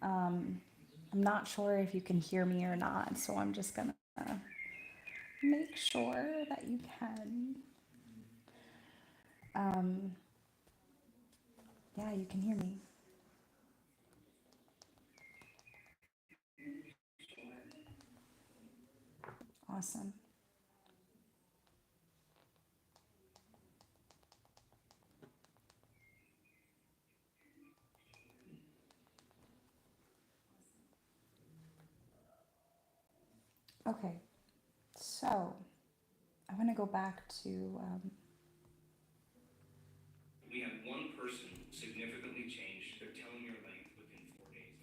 I'm not sure if you can hear me or not, so I'm just gonna make sure that you can. Um, yeah, you can hear me. Awesome. Okay, so I want to go back to. We had one person significantly change. They're telling your length within 4 days.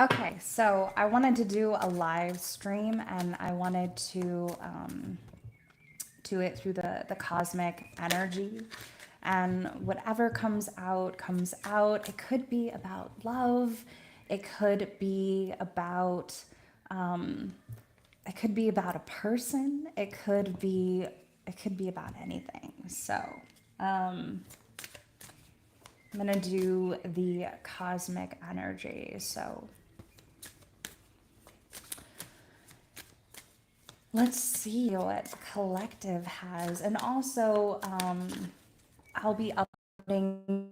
Okay, so I wanted to do a live stream, and I wanted to do it through the cosmic energy, and whatever comes out comes out. It could be about love, it could be about um, it could be about a person, it could be about anything. So um, I'm gonna do the cosmic energy. So let's see what collective has. And also, I'll be uploading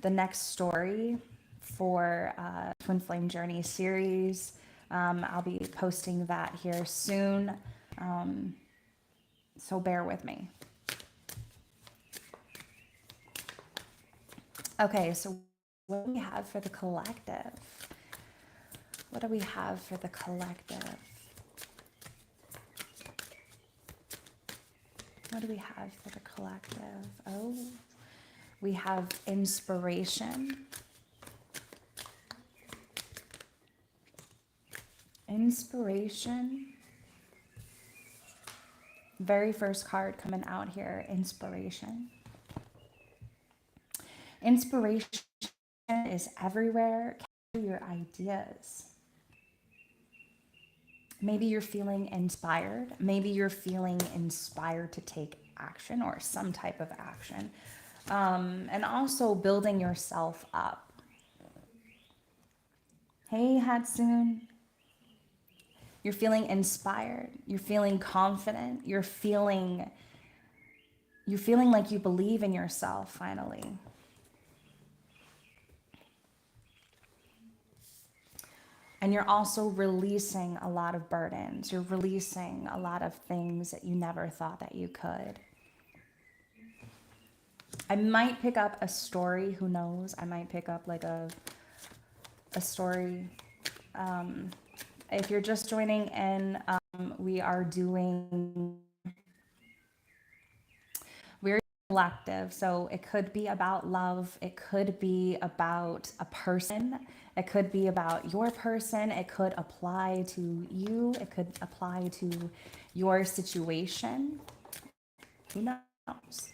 the next story for Twin Flame Journey series. I'll be posting that here soon. Um, so bear with me. Okay, so what do we have for the collective? What do we have for the collective? What do we have for the collective? Oh, we have inspiration. Inspiration. Very first card coming out here, inspiration. Inspiration is everywhere. Capture your ideas. Maybe you're feeling inspired. Maybe you're feeling inspired to take action or some type of action. And also building yourself up. Hey, Hatsune. You're feeling inspired. You're feeling confident. You're feeling like you believe in yourself finally. And you're also releasing a lot of burdens. You're releasing a lot of things that you never thought that you could. I might pick up a story, who knows? I might pick up like a story. If you're just joining in, we are doing we're collective. So it could be about love, it could be about a person, it could be about your person, it could apply to you, it could apply to your situation. Who knows?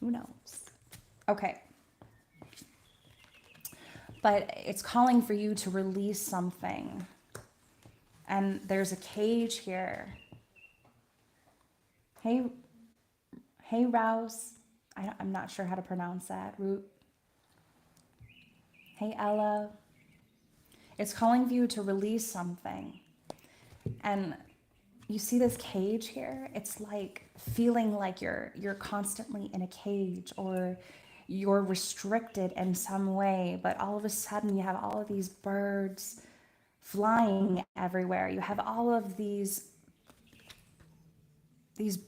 Who knows? Okay. But it's calling for you to release something. And there's a cage here. Hey, hey, Rouse. I'm not sure how to pronounce that. Root. Hey, Ella. It's calling for you to release something. And you see this cage here? It's like feeling like you're constantly in a cage, or you're restricted in some way, but all of a sudden you have all of these birds flying everywhere. You have all of these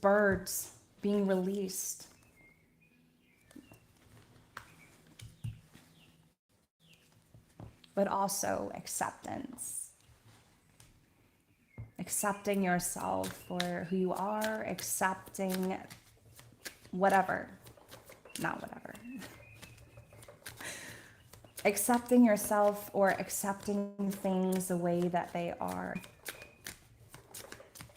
birds being released. But also acceptance. Accepting yourself for who you are, accepting whatever, not whatever. Accepting yourself or accepting things the way that they are.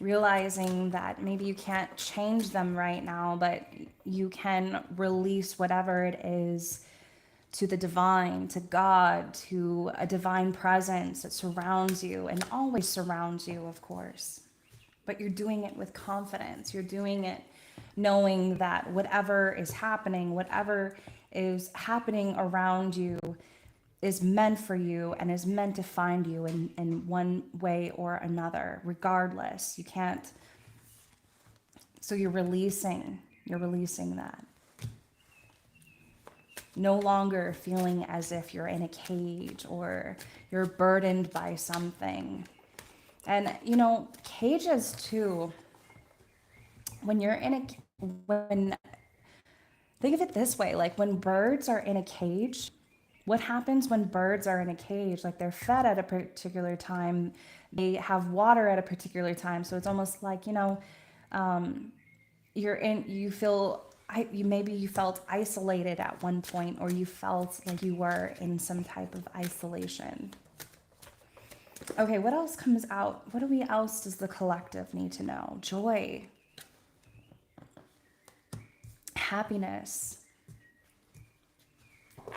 Realizing that maybe you can't change them right now, but you can release whatever it is to the divine, to God, to a divine presence that surrounds you and always surrounds you, of course. But you're doing it with confidence. You're doing it knowing that whatever is happening around you is meant for you and is meant to find you in one way or another, regardless. You can't, so you're releasing that. No longer feeling as if you're in a cage or you're burdened by something. And you know, cages too, when you're in when, think of it this way, like when birds are in a cage, what happens when birds are in a cage? Like they're fed at a particular time, they have water at a particular time. So it's almost like, you know, you feel, maybe you felt isolated at one point, or you felt like you were in some type of isolation. Okay, what else comes out? Else does the collective need to know? Joy, happiness.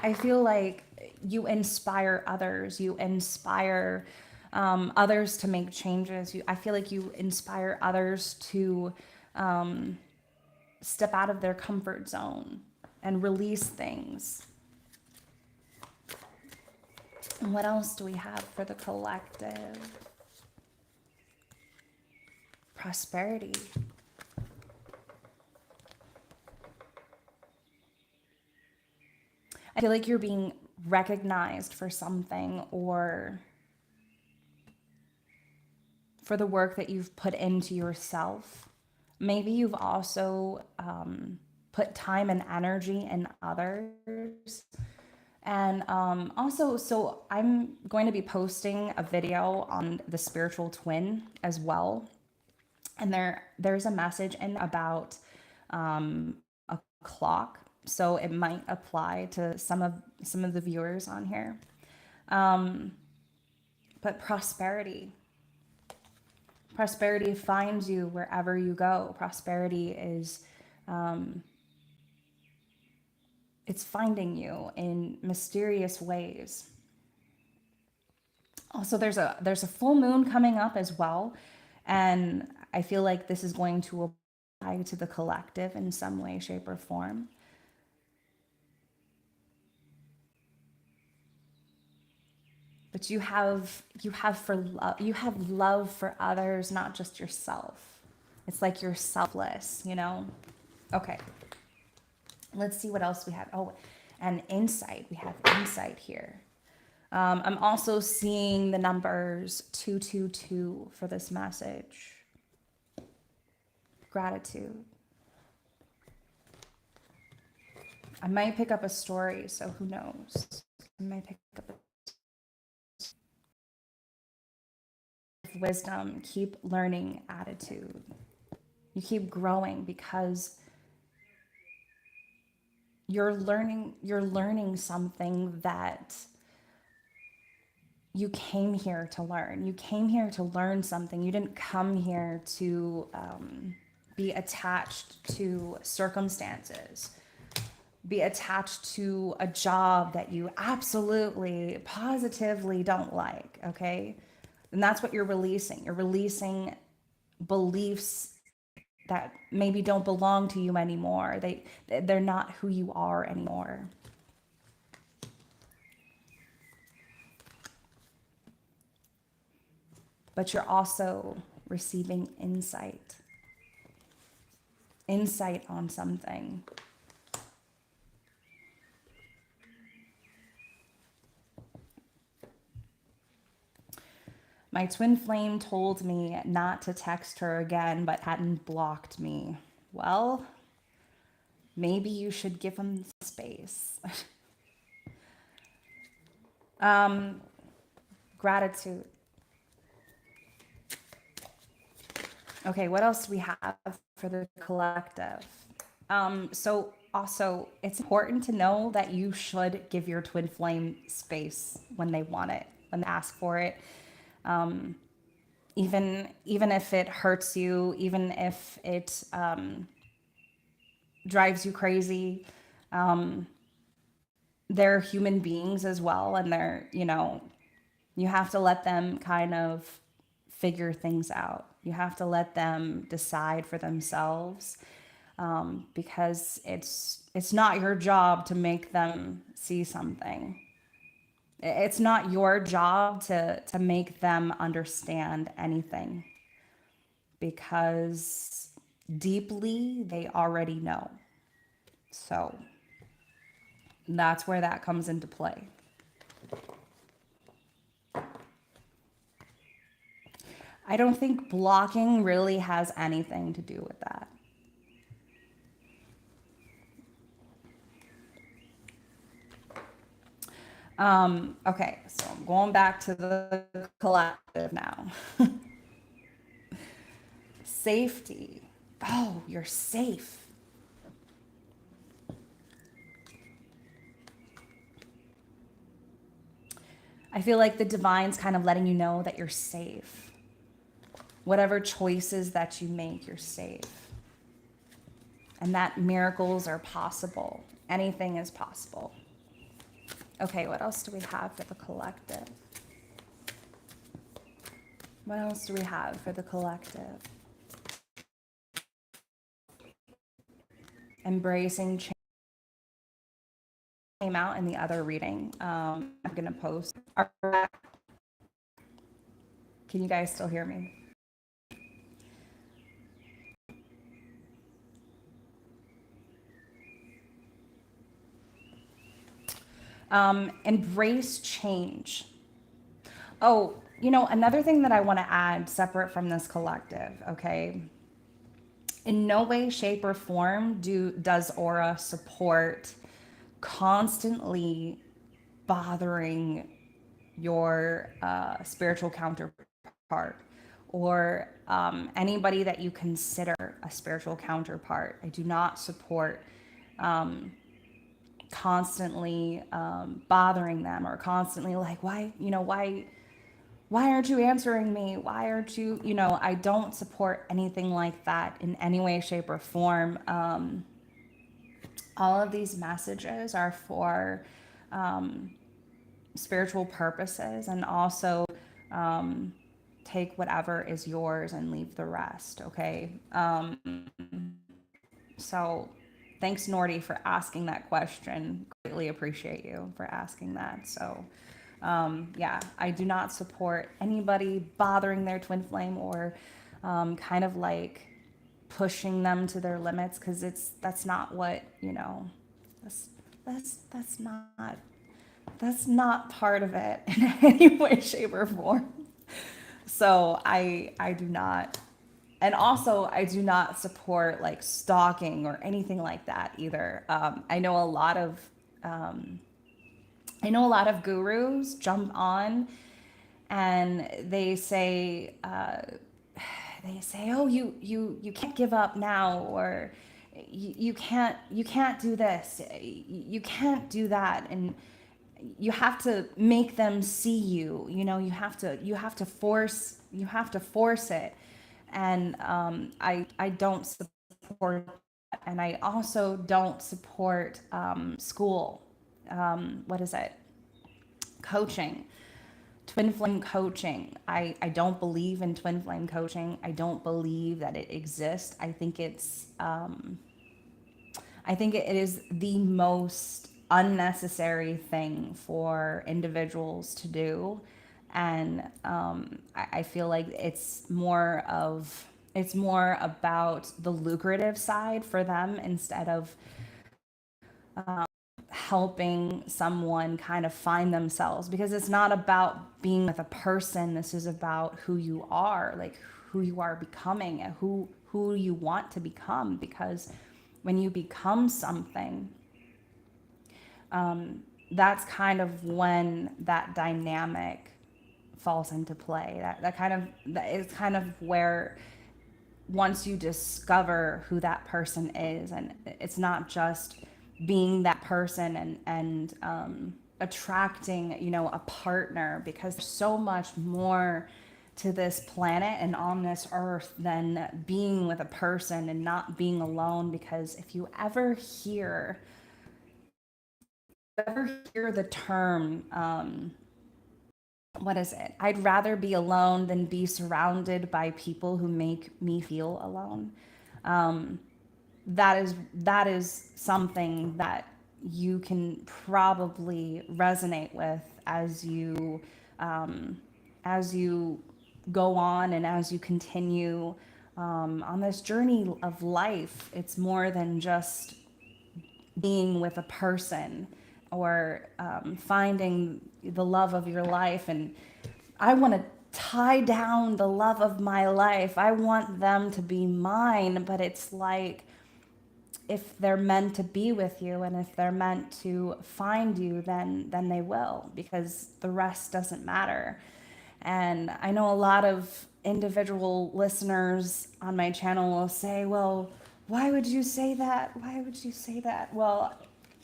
I feel like you inspire others. You inspire others to make changes. I feel like you inspire others to step out of their comfort zone and release things. And what else do we have for the collective? Prosperity. I feel like you're being recognized for something, or for the work that you've put into yourself. Maybe you've also put time and energy in others. And also, so I'm going to be posting a video on the spiritual twin as well. And there's a message in about a clock. So it might apply to some of the viewers on here. But prosperity finds you wherever you go. Prosperity is, it's finding you in mysterious ways. Also, there's a full moon coming up as well. And I feel like this is going to apply to the collective in some way, shape, or form. But you have love for others, not just yourself. It's like you're selfless, you know? Okay. Let's see what else we have. Oh, and insight. We have insight here. I'm also seeing the numbers 222 for this message. Gratitude. I might pick up a story, so who knows? I might pick up a wisdom, keep learning attitude. You keep growing because you're learning something that you came here to learn. You came here to learn something. You didn't come here to be attached to circumstances, be attached to a job that you absolutely, positively don't like, okay? And that's what you're releasing. You're releasing beliefs that maybe don't belong to you anymore. They're not who you are anymore. But you're also receiving insight on something. My twin flame told me not to text her again, but hadn't blocked me. Well, maybe you should give him space. Gratitude. Okay, what else do we have for the collective? So also, it's important to know that you should give your twin flame space when they want it, when they ask for it. Even if it hurts you, even if it drives you crazy, they're human beings as well, and they're, you have to let them kind of figure things out. You have to let them decide for themselves. because it's not your job to make them see something. It's not your job to make them understand anything, because deeply they already know. So that's where that comes into play. I don't think blocking really has anything to do with that. Okay, so I'm going back to the collective now. Safety. Oh, you're safe. I feel like the divine's kind of letting you know that you're safe. Whatever choices that you make, you're safe. And that miracles are possible. Anything is possible. Okay, what else do we have for the collective? What else do we have for the collective? Embracing change came out in the other reading. I'm going to post. Can you guys still hear me? Embrace change. Oh, another thing that I want to add separate from this collective, okay? In no way, shape, or form does Aura support constantly bothering your spiritual counterpart, or anybody that you consider a spiritual counterpart. I do not support constantly bothering them, or constantly like, why aren't you answering me? Why aren't you, I don't support anything like that in any way, shape, or form. All of these messages are for spiritual purposes, and also take whatever is yours and leave the rest, okay? So thanks, Nordy, for asking that question. Greatly appreciate you for asking that. So yeah, I do not support anybody bothering their twin flame, or kind of like pushing them to their limits, because that's not what, that's not part of it in any way, shape, or form. So I do not. And also, I do not support like stalking or anything like that either. I know a lot of gurus jump on and they say, oh, you can't give up now, or you can't do this, you can't do that, and you have to make them see you. You have to force it. And I don't support that. And I also don't support school. What is it? Coaching. Twin flame coaching. I don't believe in twin flame coaching. I don't believe that it exists. I think it is the most unnecessary thing for individuals to do. And I feel like it's more about the lucrative side for them, instead of helping someone kind of find themselves, because it's not about being with a person. This is about who you are, like who you are becoming, and who you want to become. Because when you become something, that's kind of when that dynamic falls into play. That is kind of where, once you discover who that person is, and it's not just being that person and attracting, a partner, because there's so much more to this planet and on this earth than being with a person and not being alone. Because if you ever hear the term, what is it? I'd rather be alone than be surrounded by people who make me feel alone. that is something that you can probably resonate with um, as you go on and as you continue on this journey of life. It's more than just being with a person or finding the love of your life. And I want to tie down the love of my life. I want them to be mine, but it's like, if they're meant to be with you and if they're meant to find you, then they will, because the rest doesn't matter. And I know a lot of individual listeners on my channel will say, well, why would you say that? Why would you say that? Well,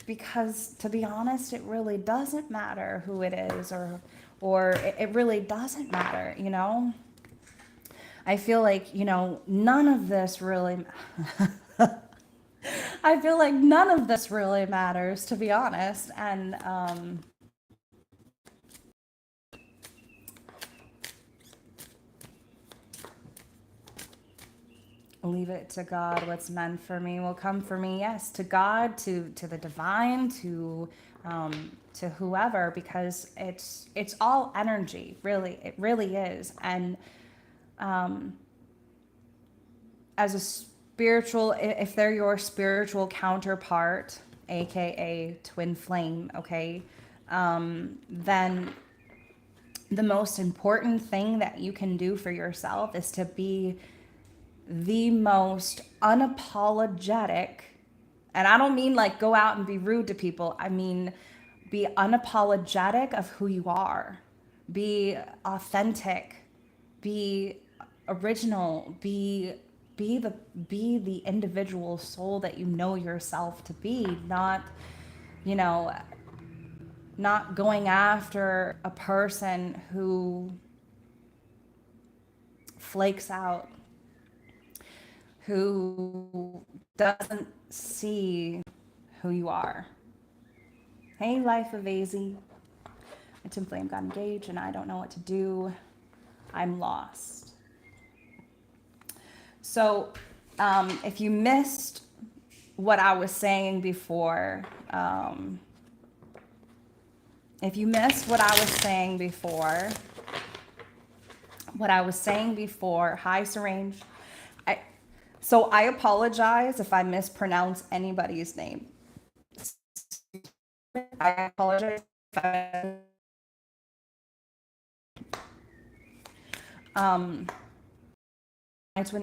because to be honest, it really doesn't matter who it is, or it really doesn't matter, you know? I feel like, none of this really I feel like none of this really matters, to be honest. And leave it to God. What's meant for me will come for me. Yes, to God, to the divine, to whoever, because it's all energy. Really, it really is. And as a spiritual, if they're your spiritual counterpart, aka twin flame, okay, then the most important thing that you can do for yourself is to be the most unapologetic. And I don't mean like go out and be rude to people. I mean, be unapologetic of who you are. Be authentic. Be original. Be the individual soul that you know yourself to be, you know, not going after a person who flakes out, who doesn't see who you are. Hey, Life of AZ. My twin flame got engaged and I don't know what to do. I'm lost. So, if you missed what I was saying before, if you missed what I was saying before, hi, Syrange. So I apologize if I mispronounce anybody's name. I apologize if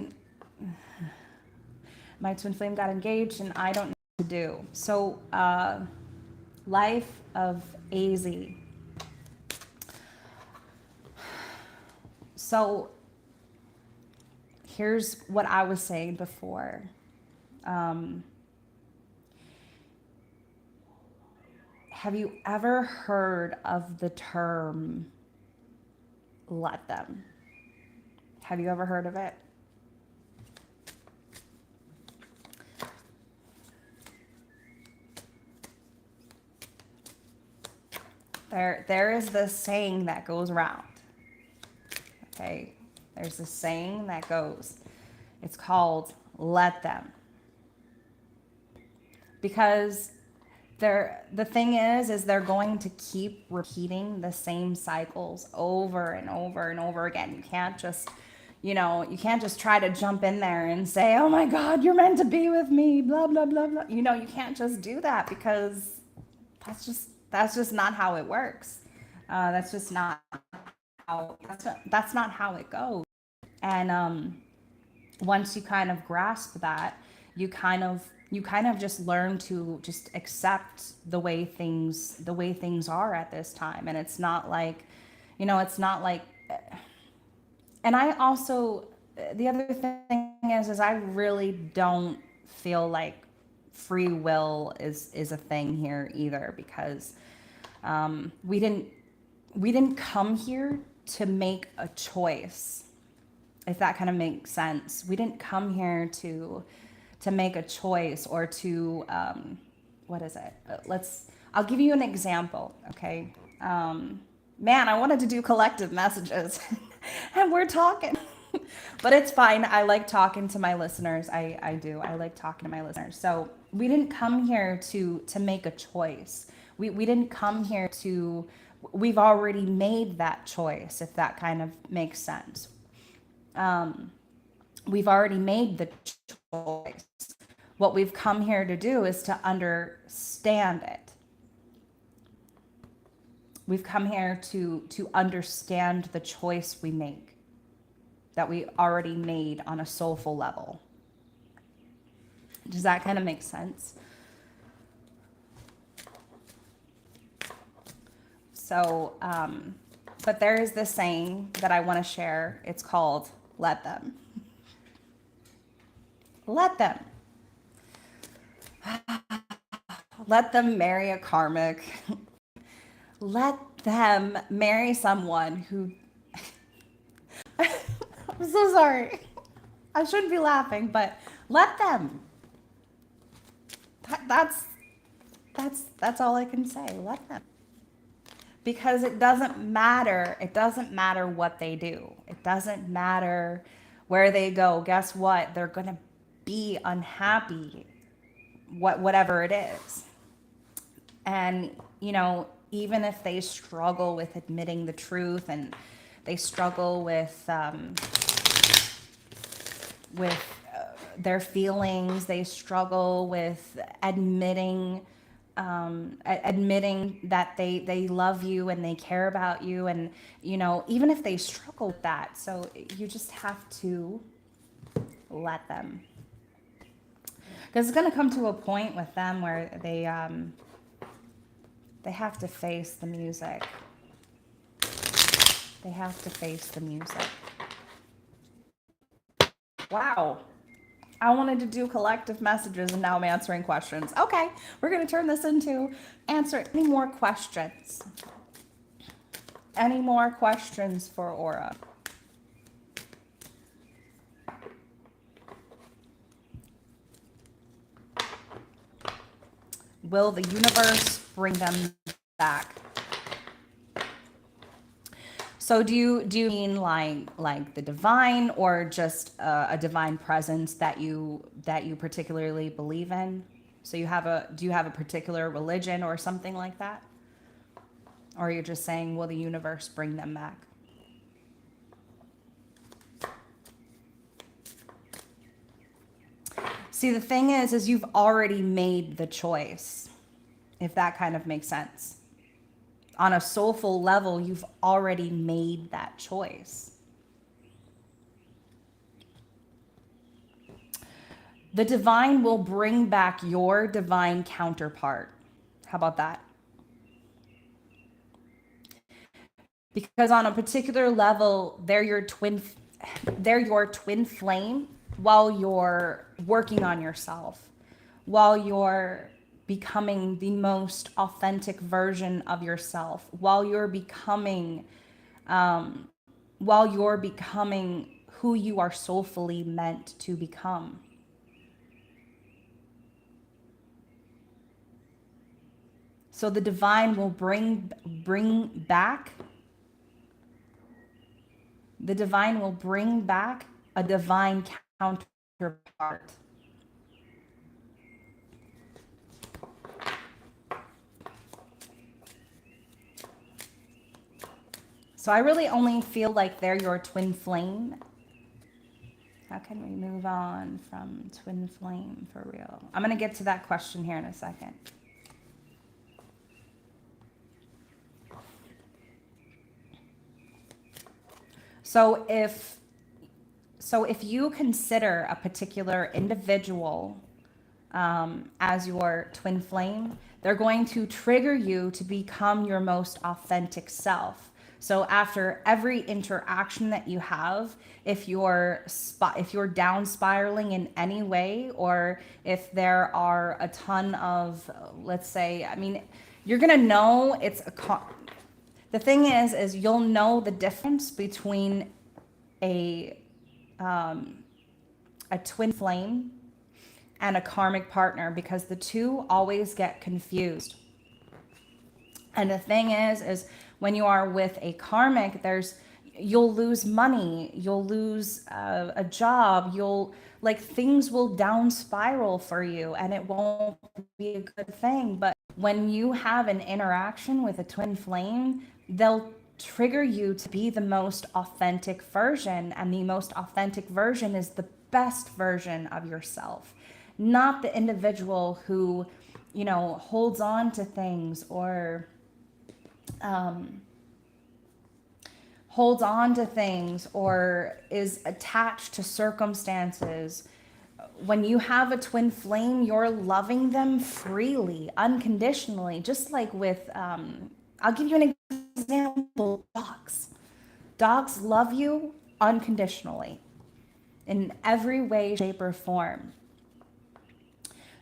my twin flame got engaged and I don't know what to do. So, Life of AZ. So here's what I was saying before. Have you ever heard of the term let them? Have you ever heard of it? There is this saying that goes around. Okay, there's this saying that goes. It's called let them. Because the thing is they're going to keep repeating the same cycles over and over and over again. You can't just try to jump in there and say, oh my God, you're meant to be with me, blah, blah, blah, blah. You can't just do that, because that's just not how it works. That's not how it goes. And once you kind of grasp that, you kind of just learn to just accept the way things are at this time. And it's not like, and I also, the other thing is I really don't feel like free will is a thing here either, because we didn't come here to make a choice, if that kind of makes sense. We didn't come here to make a choice or to what is it? I'll give you an example, okay? Man, I wanted to do collective messages and we're talking. But it's fine. I like talking to my listeners. I do. I like talking to my listeners. So we didn't come here to make a choice. We didn't come here to, we've already made that choice, if that kind of makes sense. We've already made the choice. What we've come here to do is to understand it. We've come here to understand the choice we make, that we already made on a soulful level. Does that kind of make sense? So, but there is this saying that I want to share. It's called let them. Let them. Let them marry a karmic. Let them marry someone who. I'm so sorry. I shouldn't be laughing, but let them. That's all I can say. Let them. Because it doesn't matter. It doesn't matter what they do. It doesn't matter where they go. Guess what? They're going to be unhappy, whatever it is. And, you know, even if they struggle with admitting the truth, and they struggle with their feelings, they struggle with admitting that they love you and they care about you, and you know, even if they struggle with that, so you just have to let them, because it's going to come to a point with them where they have to face the music. They have to face the music. Wow. I wanted to do collective messages and now I'm answering questions. Okay, we're going to turn this into answer any more questions. Any more questions for Aura? Will the universe bring them back? So do you mean like the divine, or just a divine presence that you particularly believe in? So do you have a particular religion or something like that? Or you're just saying, will the universe bring them back? See, the thing is you've already made the choice, if that kind of makes sense. On a soulful level, you've already made that choice. The divine will bring back your divine counterpart. How about that? Because on a particular level, they're your twin flame while you're working on yourself, while you're becoming the most authentic version of yourself, while you're becoming who you are soulfully meant to become. So the divine will bring back a divine counterpart. So I really only feel like they're your twin flame. How can we move on from twin flame for real? I'm going to get to that question here in a second. So if you consider a particular individual as your twin flame, they're going to trigger you to become your most authentic self. So after every interaction that you have, if you're down spiraling in any way, or if there are a ton of, let's say, I mean, you're gonna know the thing is you'll know the difference between a twin flame and a karmic partner, because the two always get confused. And the thing is when you are with a karmic, you'll lose money, you'll lose a job, you'll like things will down spiral for you and it won't be a good thing. But when you have an interaction with a twin flame, they'll trigger you to be the most authentic version, and the most authentic version is the best version of yourself, not the individual who, you know, holds on to things or holds on to things or is attached to circumstances. When you have a twin flame, you're loving them freely, unconditionally, just like with, I'll give you an example, dogs. Dogs love you unconditionally in every way, shape, or form.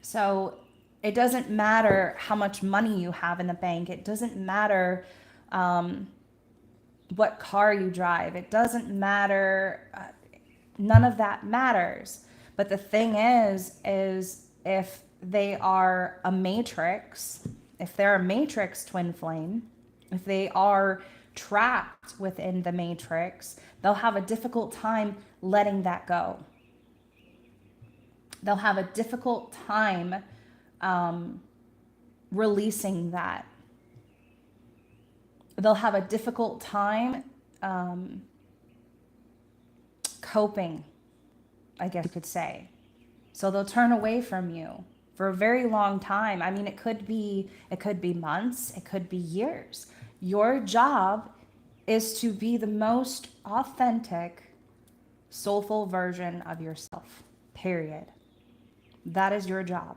So it doesn't matter how much money you have in the bank. It doesn't matter what car you drive. It doesn't matter. None of that matters. But the thing is if they are a matrix, if they're a matrix twin flame, if they are trapped within the matrix, they'll have a difficult time letting that go. They'll have a difficult time releasing that. They'll have a difficult time coping, I guess you could say. So they'll turn away from you for a very long time. I mean, it could be months, it could be years. Your job is to be the most authentic, soulful version of yourself. Period. That is your job.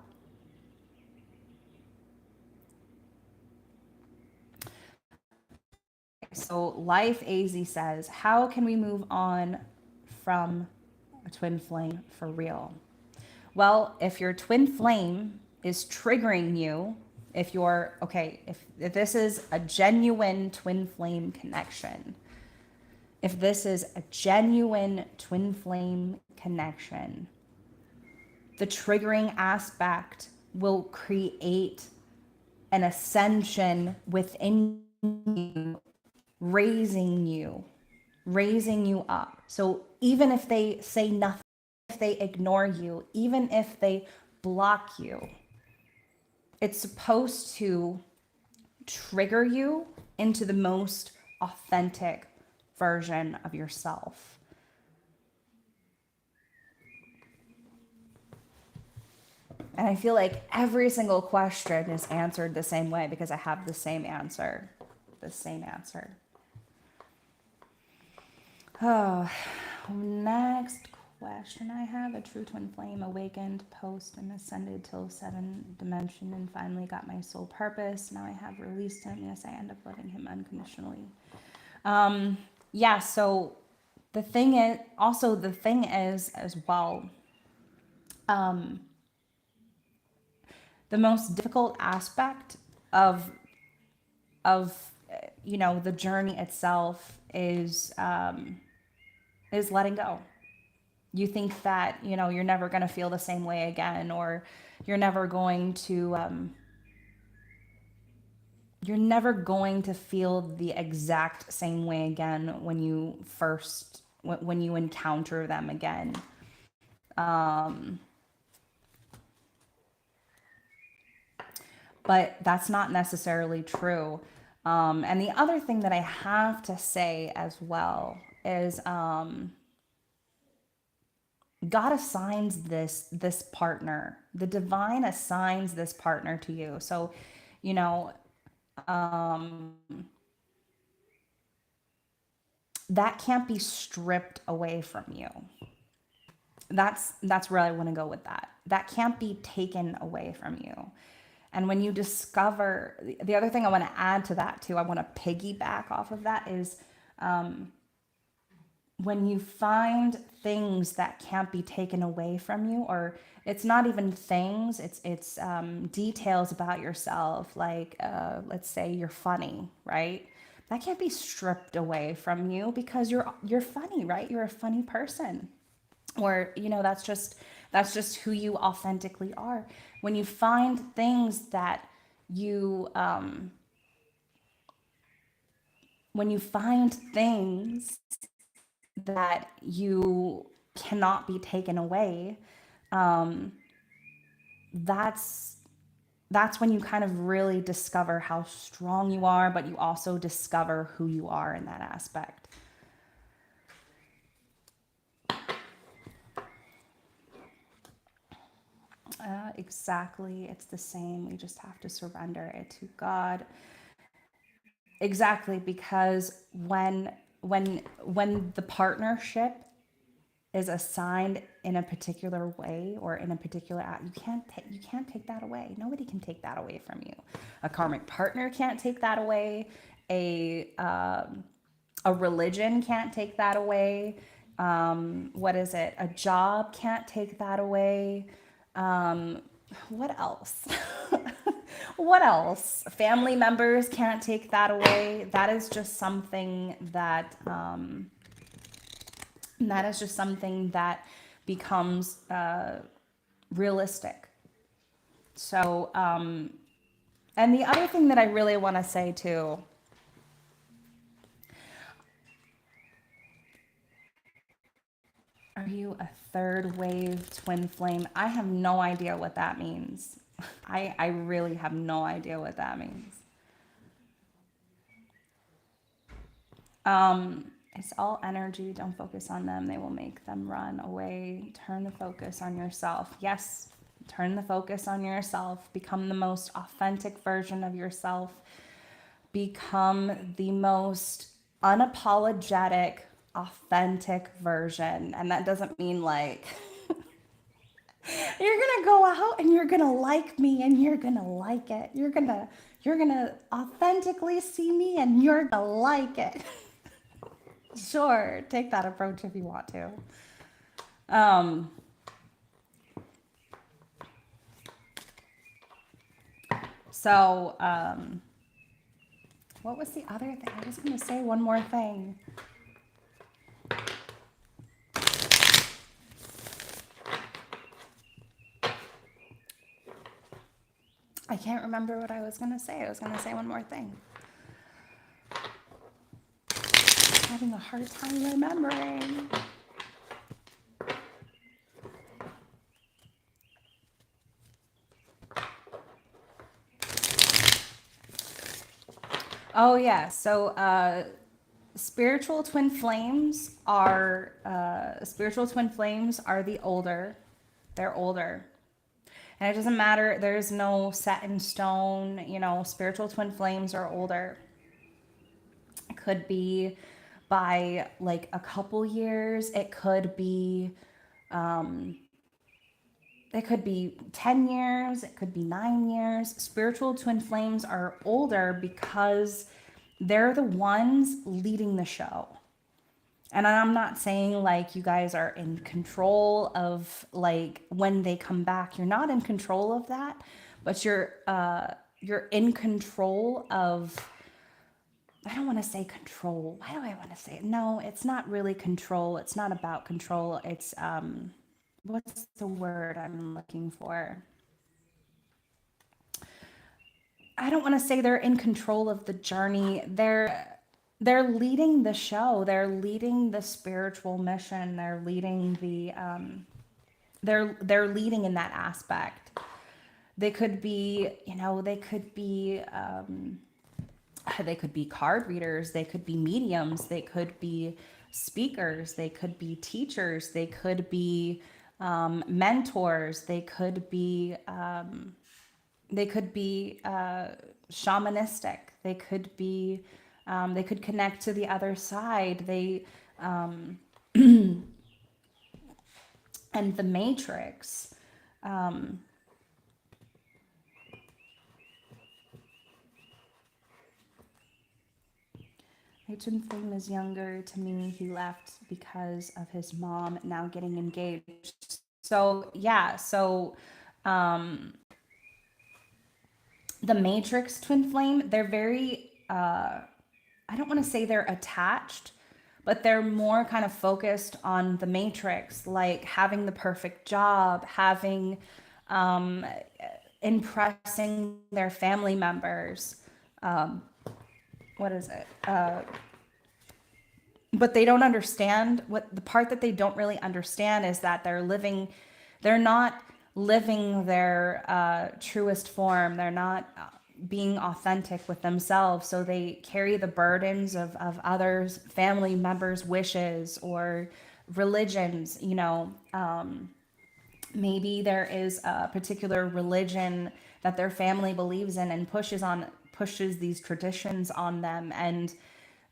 So Life AZ says, how can we move on from a twin flame for real? Well, if your twin flame is triggering you, if this is a genuine twin flame connection, if this is a genuine twin flame connection, the triggering aspect will create an ascension within you, raising you up. So even if they say nothing, if they ignore you, even if they block you, it's supposed to trigger you into the most authentic version of yourself. And I feel like every single question is answered the same way because I have the same answer. Oh, next question I have. A true twin flame awakened post and ascended till 7th dimension and finally got my soul purpose. Now I have released him. Yes, I end up loving him unconditionally. Yeah, so the thing is as well, the most difficult aspect of you know, the journey itself is letting go. You think that, you know, you're never going to feel the same way again, or you're never going to feel the exact same way again when you encounter them again. But that's not necessarily true. And the other thing that I have to say as well is God assigns this partner. The divine assigns this partner to you. So, you know, that can't be stripped away from you. That's where I want to go with that. That can't be taken away from you. And when you discover, the other thing I want to add to that too, I want to piggyback off of that is when you find things that can't be taken away from you, or it's not even things, it's details about yourself, like let's say you're funny, right? That can't be stripped away from you because you're funny, right? You're a funny person. Or, you know, that's just who you authentically are. When you find things that you when you find things that you cannot be taken away, um, that's that's when you kind of really discover how strong you are, but you also discover who you are in that aspect. Exactly. It's the same. We just have to surrender it to God. Exactly, because when the partnership is assigned in a particular way or in a particular act, you can't take that away. Nobody can take that away from you. A karmic partner can't take that away. A religion can't take that away. What is it? A job can't take that away. Um, what else? What else? Family members can't take that away. That is just something that becomes realistic. So, and the other thing that I really want to say too, are you a third wave twin flame? I have no idea what that means. I really have no idea what that means. It's all energy. Don't focus on them. They will make them run away. Turn the focus on yourself. Yes, turn the focus on yourself. Become the most authentic version of yourself. Become the most unapologetic, authentic version. And that doesn't mean like you're gonna go out and you're gonna like me and you're gonna like it. You're gonna authentically see me and you're gonna like it. Sure, take that approach if you want to. Um, so, what was the other thing? I was going to say one more thing. I can't remember what I was going to say. I was going to say one more thing. I'm having a hard time remembering. Oh yeah. So spiritual twin flames are the older. They're older. And it doesn't matter, there's no set in stone, spiritual twin flames are older. It could be by like a couple years. It could be 10 years, it could be 9 years. Spiritual twin flames are older because they're the ones leading the show. And I'm not saying like you guys are in control of like when they come back. You're not in control of that, but you're in control of, I don't want to say control. Why do I want to say it? No, it's not really control. It's not about control. It's what's the word I'm looking for? I don't want to say they're in control of the journey. They're leading the show. They're leading the spiritual mission. They're leading they're leading in that aspect. They could be, they could be card readers, they could be mediums, they could be speakers, they could be teachers, they could be mentors, they could be shamanistic, they could connect to the other side. And the Matrix. My twin flame is younger to me. He left because of his mom now getting engaged. So yeah, um, the Matrix twin flame, they're very I don't want to say they're attached, but they're more kind of focused on the Matrix, like having the perfect job, having um, impressing their family members. What is it? but they don't understand what the part that they don't really understand is that they're not living their truest form. They're not being authentic with themselves. So they carry the burdens of others, family members' wishes or religions, maybe there is a particular religion that their family believes in and pushes these traditions on them, and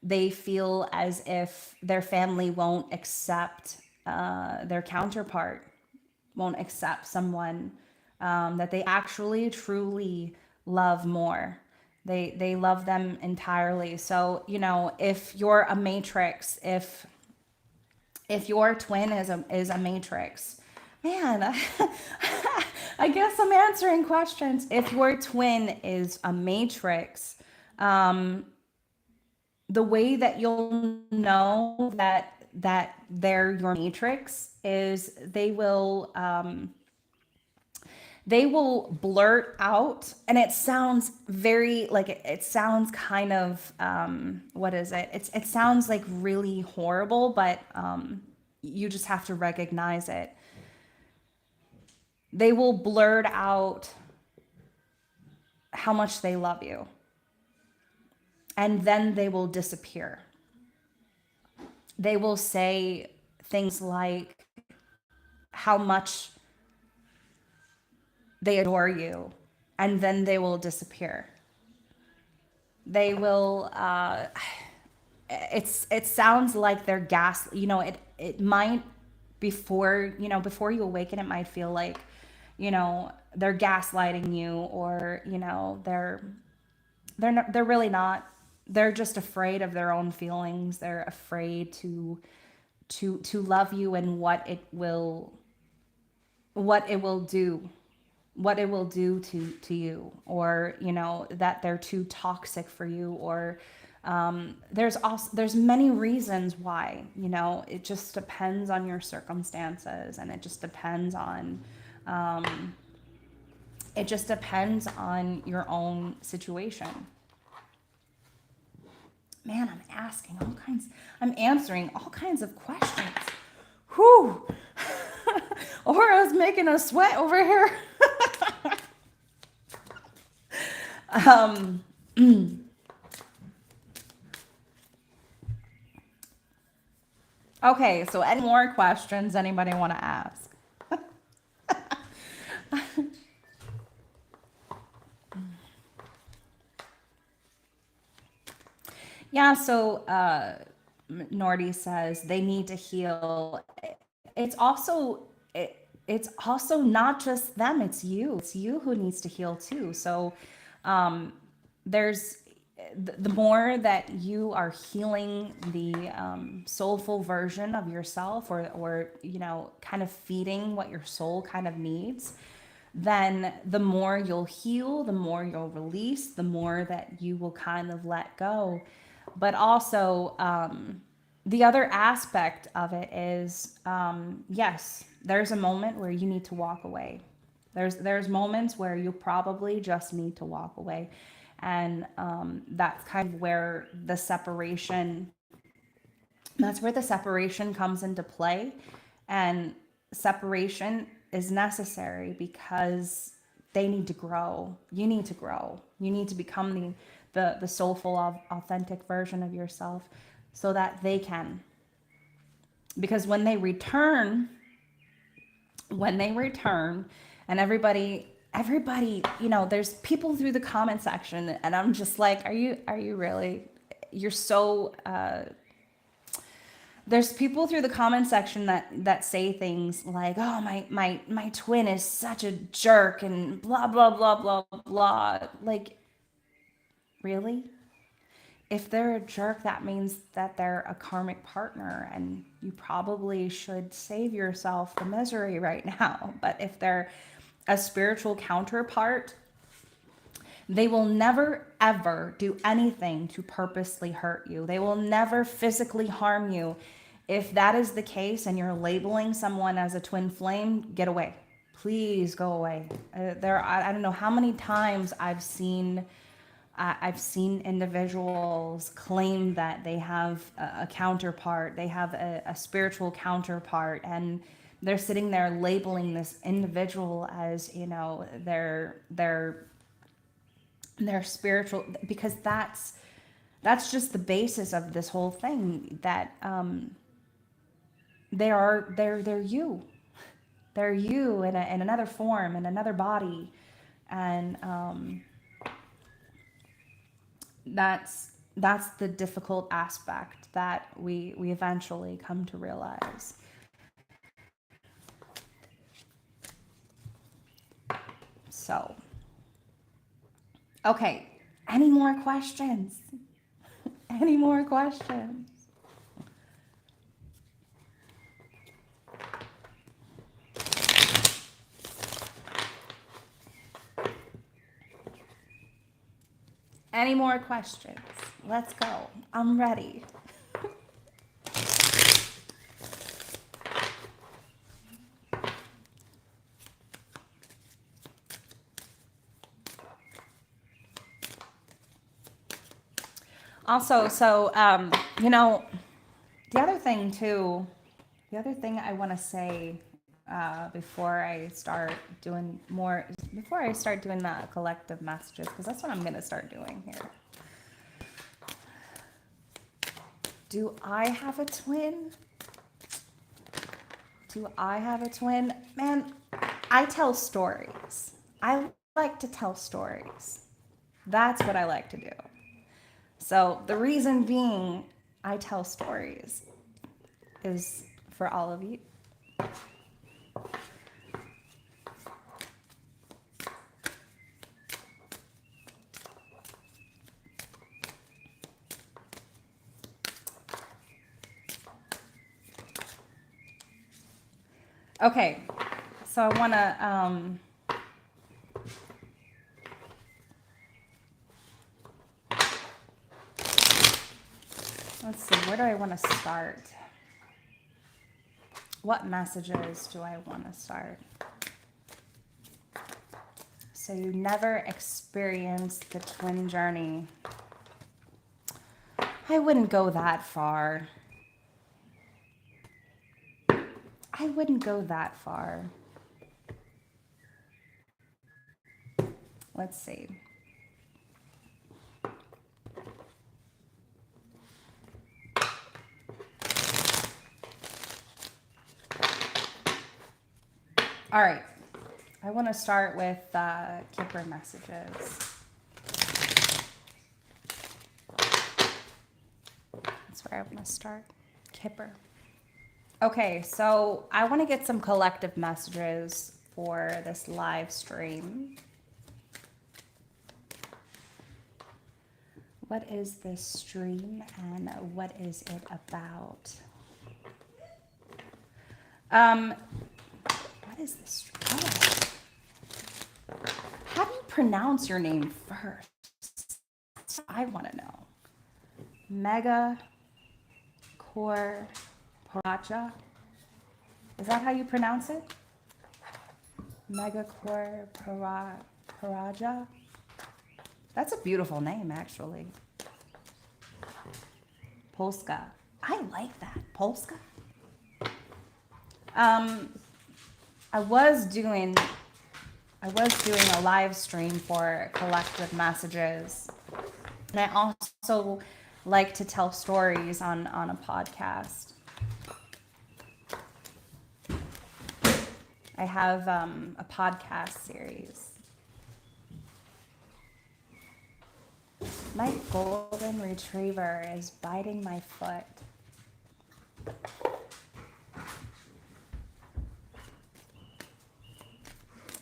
they feel as if their family won't accept their counterpart, won't accept someone that they actually truly love more. They love them entirely. So if you're a matrix, if your twin is a matrix, man, I guess I'm answering questions. If your twin is a matrix, the way that you'll know that they're your matrix is they will blurt out, and it sounds very like it sounds kind of what is it? It sounds like really horrible, but you just have to recognize it. They will blurt out how much they love you, and then they will disappear. They will say things like how much they adore you, and then they will disappear. They will it sounds like they're it might, before you awaken, it might feel like they're gaslighting you, or they're really not. They're just afraid of their own feelings. They're afraid to love you, and what it will do, what it will do to you, or that they're too toxic for you, or there's many reasons why. It just depends on your circumstances, and it just depends on your own situation. Man, I'm answering all kinds of questions. Whew. Aura's making us sweat over here. Okay, so any more questions anybody want to ask? Yeah, so Nordy says they need to heal. It's also it's also not just them, it's you. It's you who needs to heal too. So there's the more that you are healing the soulful version of yourself, or kind of feeding what your soul kind of needs, then the more you'll heal, the more you'll release, the more that you will kind of let go. But also, the other aspect of it is, yes, there's a moment where you need to walk away. There's moments where you probably just need to walk away, and that's kind of where the separation. That's where the separation comes into play, and separation is necessary because they need to grow. You need to grow. You need to become the soulful, authentic version of yourself, so that they can. Because when they return, and everybody, there's people through the comment section, and I'm just like, are you really? You're so. There's people through the comment section that say things like, "Oh, my twin is such a jerk," and blah blah blah blah blah. Like, really? If they're a jerk, that means that they're a karmic partner, and you probably should save yourself the misery right now. But if they're a spiritual counterpart, they will never ever do anything to purposely hurt you. They will never physically harm you. If that is the case and you're labeling someone as a twin flame, get away. Please go away. I don't know how many times I've seen I've seen individuals claim that they have a counterpart, they have a spiritual counterpart, and they're sitting there labeling this individual as, you know, their spiritual, because that's just the basis of this whole thing, that they're you. They're you in another form, in another body. And that's the difficult aspect that we eventually come to realize. So, okay, any more questions? Any more questions? Any more questions? Let's go. I'm ready. Also, so, you know, the other thing too, the other thing I want to say before I start doing more, before I start doing the collective messages, because that's what I'm going to start doing here. Do I have a twin? Do I have a twin? Man, I tell stories. I like to tell stories. That's what I like to do. So the reason being I tell stories is for all of you. Okay, so I want to let's see, where do I want to start? What messages do I want to start? So you never experienced the twin journey. I wouldn't go that far. I wouldn't go that far. Let's see. All right. I want to start with Kipper messages. That's where I want to start. Kipper. Okay, so I want to get some collective messages for this live stream. What is this stream and what is it about? What is this stream? Oh. How do you pronounce your name first? I want to know. Mega Corporaja. Is that how you pronounce it? Mega Corporaja. That's a beautiful name, actually. Polska. I like that. Polska. I was doing a live stream for collective messages, and I also like to tell stories on a podcast. I have a podcast series. My golden retriever is biting my foot.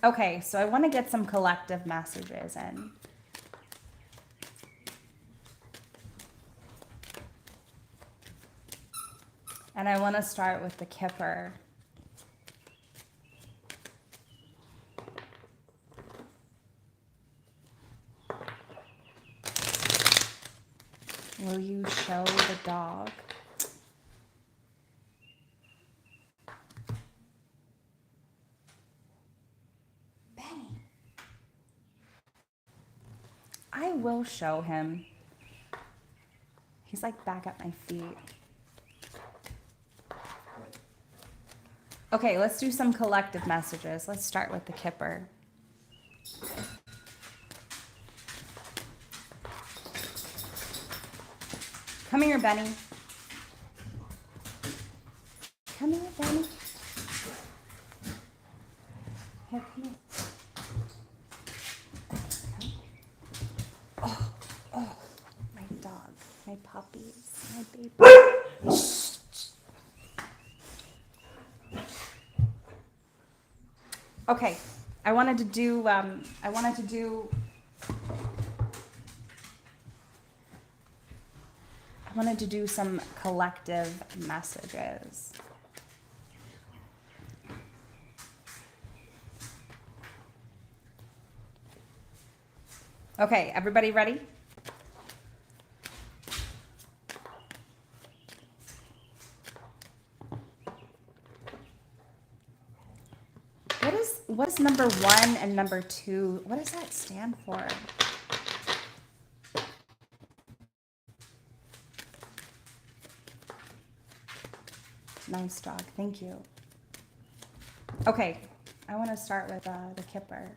Okay, so I want to get some collective messages in. And I want to start with the Kipper. Will you show the dog? Benny. I will Oh, show him. He's like back at my feet. Okay, let's do some collective messages. Let's start with the Kipper. Come here, Benny. Come here, Benny. Here, come here. Oh, oh, my dog, my puppies, my baby. Okay, I wanted to do some collective messages. Okay, everybody ready? What is number 1 and number 2? What does that stand for? Nice dog, thank you. Okay, I want to start with the Kipper.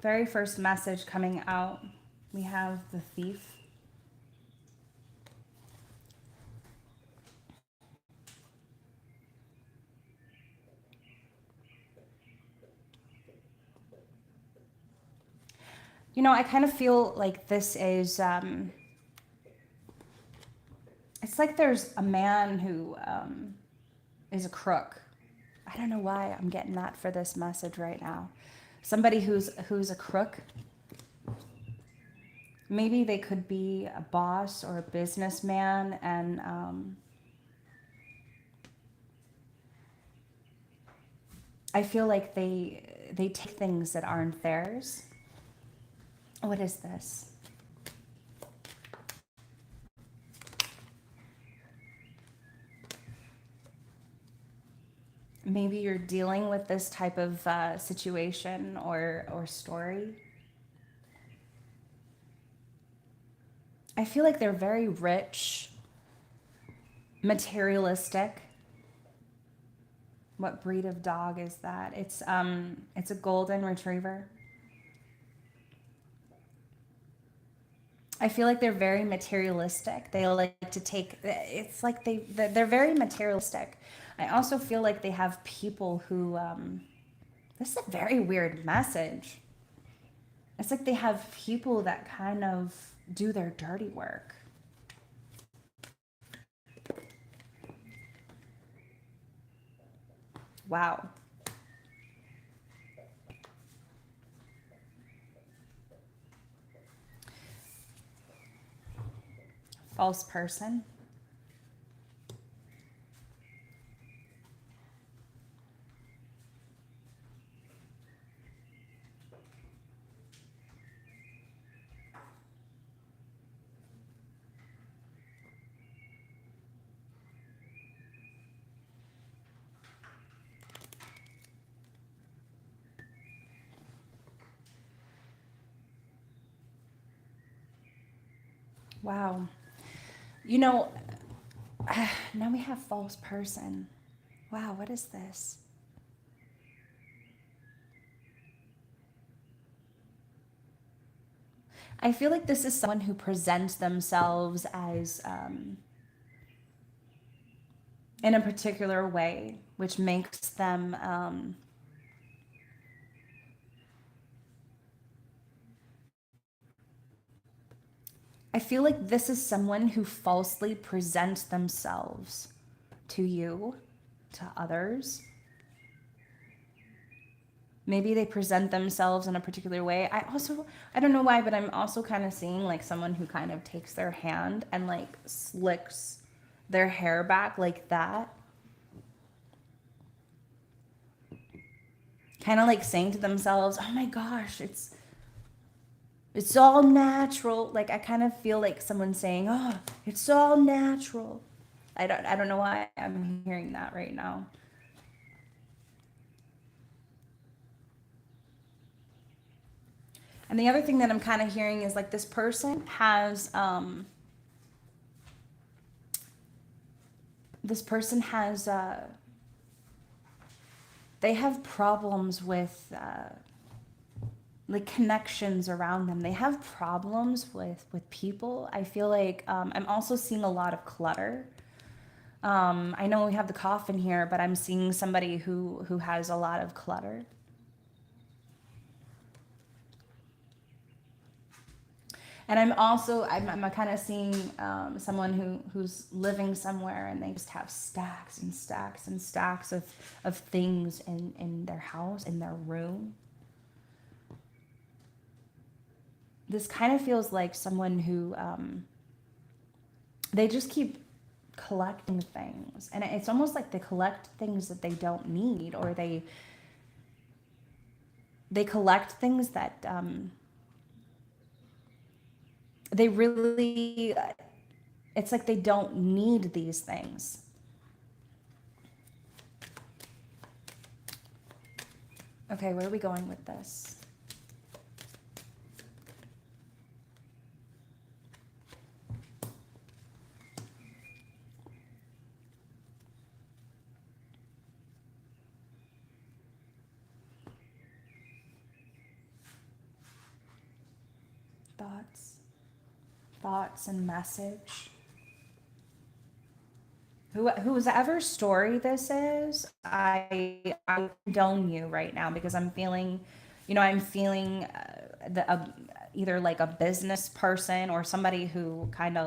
Very first message coming out, we have the Thief. You know, I kind of feel like this is, it's like there's a man who is a crook. I don't know why I'm getting that for this message right now. Somebody who's a crook. Maybe they could be a boss or a businessman, and I feel like they take things that aren't theirs. What is this? Maybe you're dealing with this type of situation or story. I feel like they're very rich, materialistic. What breed of dog is that? It's a golden retriever. I feel like they're very materialistic. They like to take, it's like they're very materialistic. I also feel like they have people who, this is a very weird message. It's like they have people that kind of do their dirty work. Wow. False person. Wow. You know, now we have false person. Wow, what is this? I feel like this is someone who presents themselves as in a particular way, which makes them I feel like this is someone who falsely presents themselves to you, to others. Maybe they present themselves in a particular way. I don't know why, but I'm also kind of seeing like someone who kind of takes their hand and like slicks their hair back like that. Kind of like saying to themselves, oh my gosh, it's all natural. Like I kind of feel like someone saying, oh, it's all natural. I don't know why I'm hearing that right now. And the other thing that I'm kind of hearing is like this person has they have problems with like connections around them. They have problems with people. I feel like I'm also seeing a lot of clutter. I know we have the coffin here, but I'm seeing somebody who has a lot of clutter. And I'm kind of seeing someone who's living somewhere and they just have stacks and stacks and stacks of things in their house, in their room. This kind of feels like someone who they just keep collecting things, and it's almost like they collect things that they don't need, or they collect things that they really, it's like they don't need these things. Okay, where are we going with this? Thoughts and message. Whose ever story this is, I condone you right now, because I'm feeling, I'm feeling either like a business person or somebody who I kind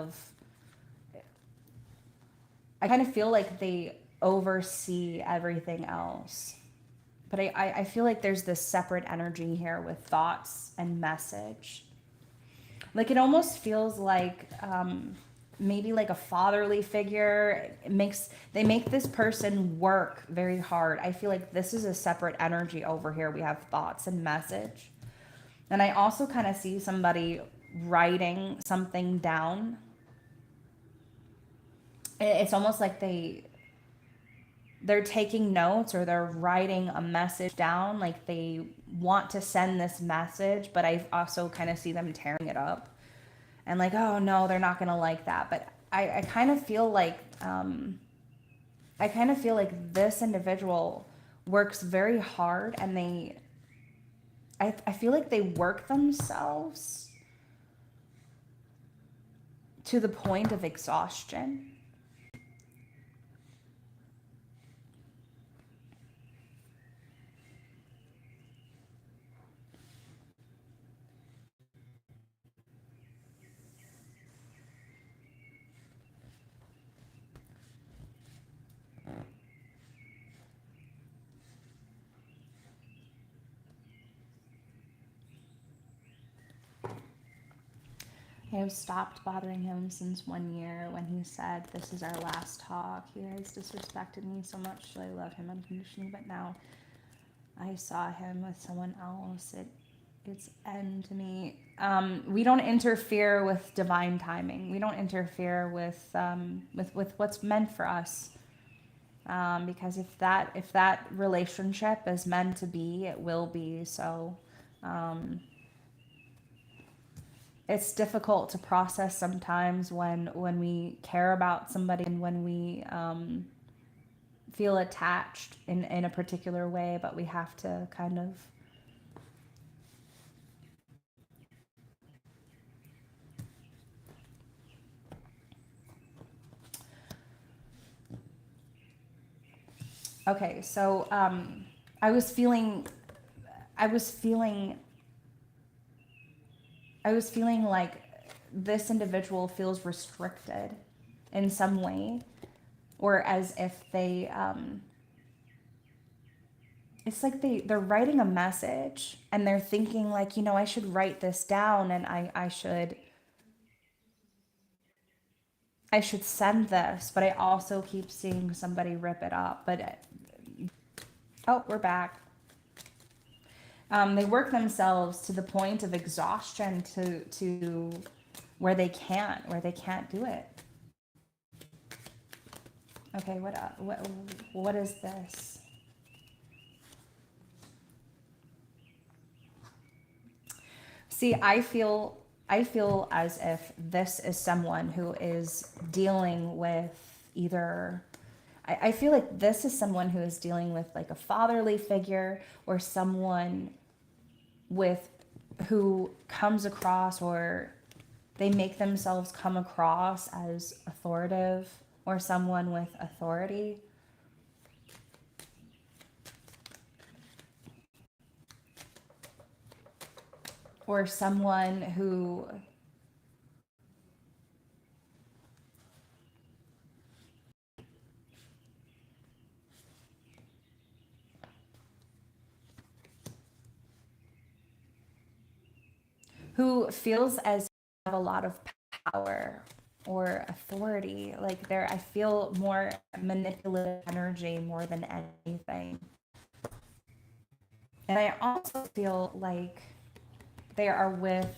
of feel like they oversee everything else. But I feel like there's this separate energy here with thoughts and message. Like it almost feels like maybe like a fatherly figure. They make this person work very hard. I feel like this is a separate energy over here. We have thoughts and message. And I also kind of see somebody writing something down. It's almost like they're taking notes, or they're writing a message down, like they want to send this message, but I also kind of see them tearing it up and like, oh no, they're not going to like that. But I kind of feel like this individual works very hard, and I feel like they work themselves to the point of exhaustion. I have stopped bothering him since 1 year when he said, "This is our last talk. He has disrespected me so much, so I love him unconditionally, but now I saw him with someone else. It's end to me." We don't interfere with divine timing. We don't interfere with what's meant for us. Because if that relationship is meant to be, it will be. So it's difficult to process sometimes when we care about somebody, and when we feel attached in a particular way, but we have to kind of okay. So I was feeling like this individual feels restricted in some way, or as if they it's like they're writing a message and they're thinking like, I should write this down, and I should send this, but I also keep seeing somebody rip it up. But oh, we're back. They work themselves to the point of exhaustion to where they can't do it. Okay, what is this? See, I feel as if this is someone who is dealing with either I feel like this is someone who is dealing with like a fatherly figure or someone with who comes across or they make themselves come across as authoritative or someone with authority. Or someone who feels as they have a lot of power or authority. Like I feel more manipulative energy more than anything. And I also feel like they are with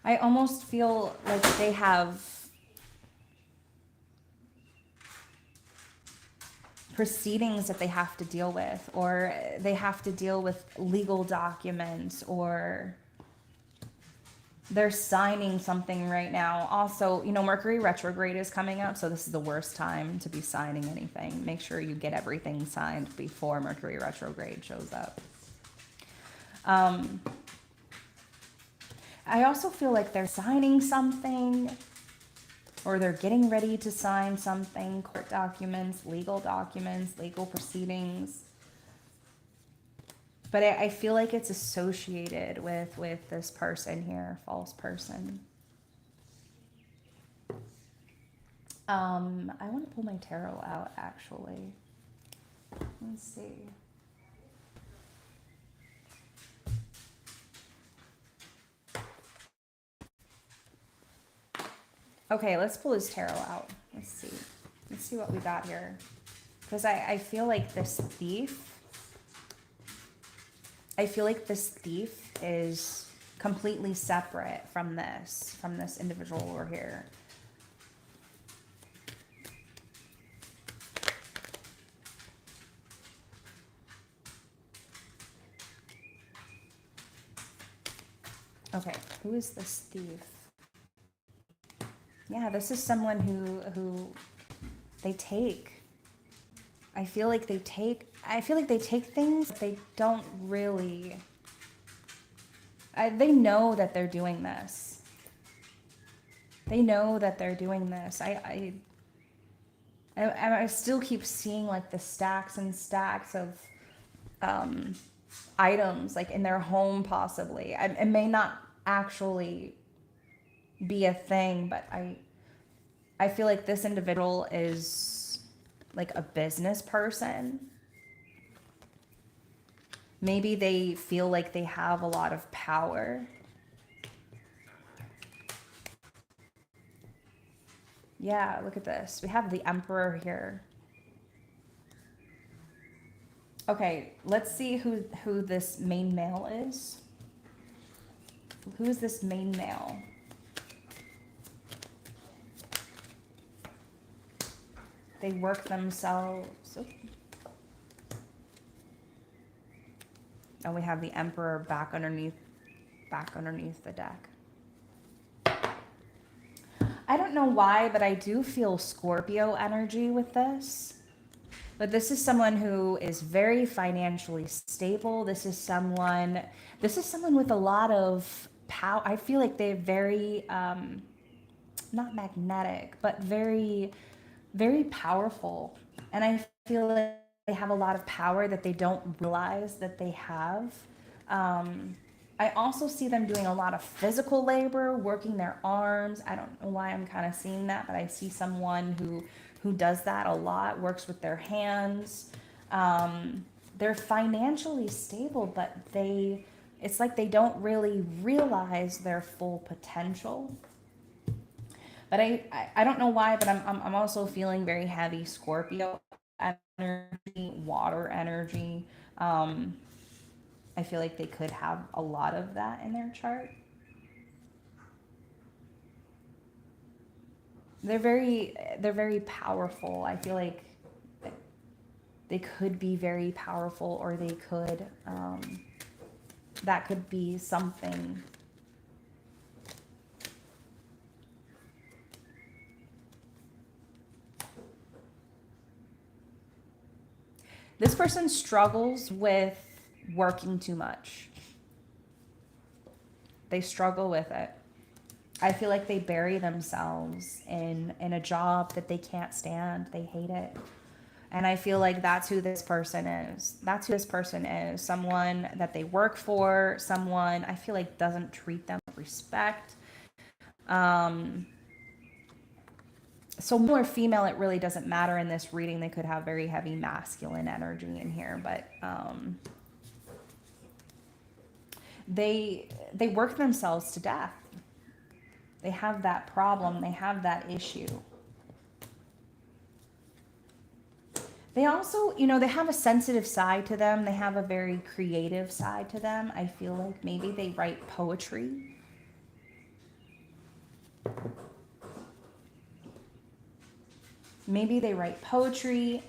I almost feel like they have proceedings that they have to deal with, or they have to deal with legal documents, or they're signing something right now. Also, Mercury retrograde is coming up, so this is the worst time to be signing anything. Make sure you get everything signed before Mercury retrograde shows up. I also feel like they're signing something or they're getting ready to sign something, court documents, legal proceedings. But I feel like it's associated with this person here, false person. I want to pull my tarot out, actually. Let's see. Okay, let's pull his tarot out. Let's see. Let's see what we got here. Because I feel like this thief, is completely separate from this individual over here. Okay, who is this thief? Yeah, this is someone who they take. I feel like they take things, but they don't really. They know that they're doing this. They know that they're doing this. I still keep seeing like the stacks and stacks of items like in their home, possibly. It may not actually be a thing, but I feel like this individual is like a business person. Maybe they feel like they have a lot of power. Yeah, look at this. We have the Emperor here. Okay, let's see who this main male is. Who is this main male? They work themselves. And we have the Emperor back underneath the deck. I don't know why, but I do feel Scorpio energy with this. But this is someone who is very financially stable. This is someone with a lot of power. I feel like they're very not magnetic, but very, very powerful. And I feel like they have a lot of power that they don't realize that they have. I also see them doing a lot of physical labor, working their arms. I don't know why I'm kind of seeing that, but I see someone who does that a lot, works with their hands. They're financially stable, but it's like they don't really realize their full potential. But I don't know why, but I'm also feeling very heavy Scorpio energy, water energy. I feel like they could have a lot of that in their chart. they're very powerful. I feel like they could be very powerful, or they could that could be something. This person struggles with working too much. They struggle with it. I feel like they bury themselves in a job that they can't stand. They hate it. And I feel like that's who this person is. That's who this person is. Someone that they work for, someone I feel like doesn't treat them with respect. So male or female, it really doesn't matter in this reading. They could have very heavy masculine energy in here, but they work themselves to death. They have that problem. They have that issue. They also, they have a sensitive side to them. They have a very creative side to them. I feel like maybe they write poetry. Maybe they write poetry.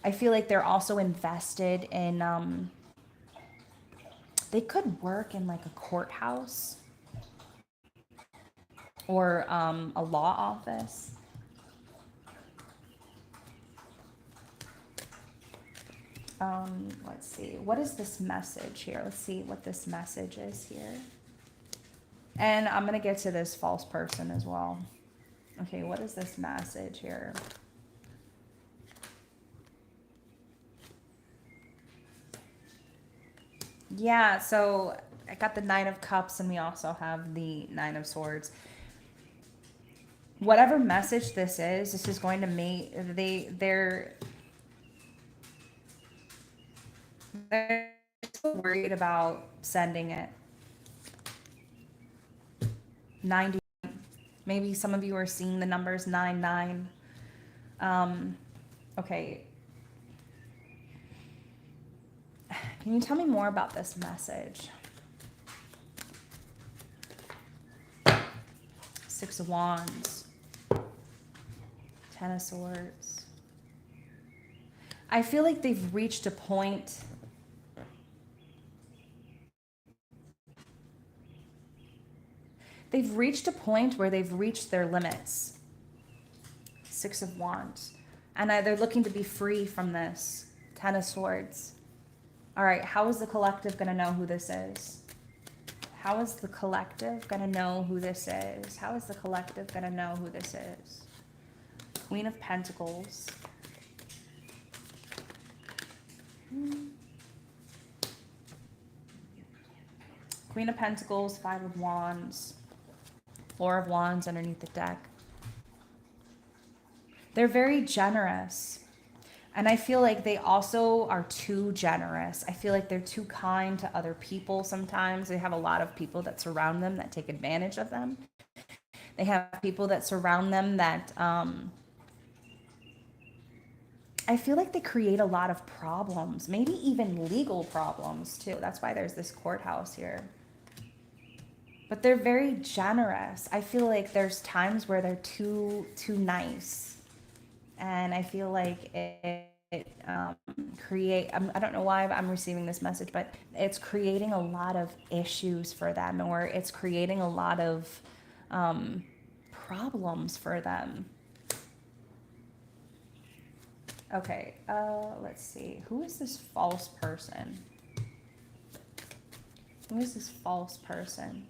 I feel like they're also invested in, they could work in like a courthouse or a law office. Let's see. What is this message here? Let's see what this message is here. And I'm going to get to this false person as well. Okay, what is this message here? Yeah, so I got the Nine of Cups and we also have the Nine of Swords. Whatever message this is going to make, they're so worried about sending it. 90. Maybe some of you are seeing the numbers 99. Okay. Can you tell me more about this message? Six of Wands. Ten of Swords. I feel like they've reached a point. They've reached a point where they've reached their limits. Six of Wands. And they're looking to be free from this. Ten of Swords. All right, how is the collective going to know who this is? How is the collective going to know who this is? How is the collective going to know who this is? Queen of Pentacles. Queen of Pentacles, Five of Wands. Four of Wands underneath the deck. They're very generous. And I feel like they also are too generous. I feel like they're too kind to other people sometimes. They have a lot of people that surround them that take advantage of them. They have people that surround them that I feel like they create a lot of problems, maybe even legal problems too. That's why there's this courthouse here. But they're very generous. I feel like there's times where they're too nice. And I feel like it I don't know why I'm receiving this message, but it's creating a lot of issues for them, or it's creating a lot of problems for them. Okay, let's see. Who is this false person? Who is this false person?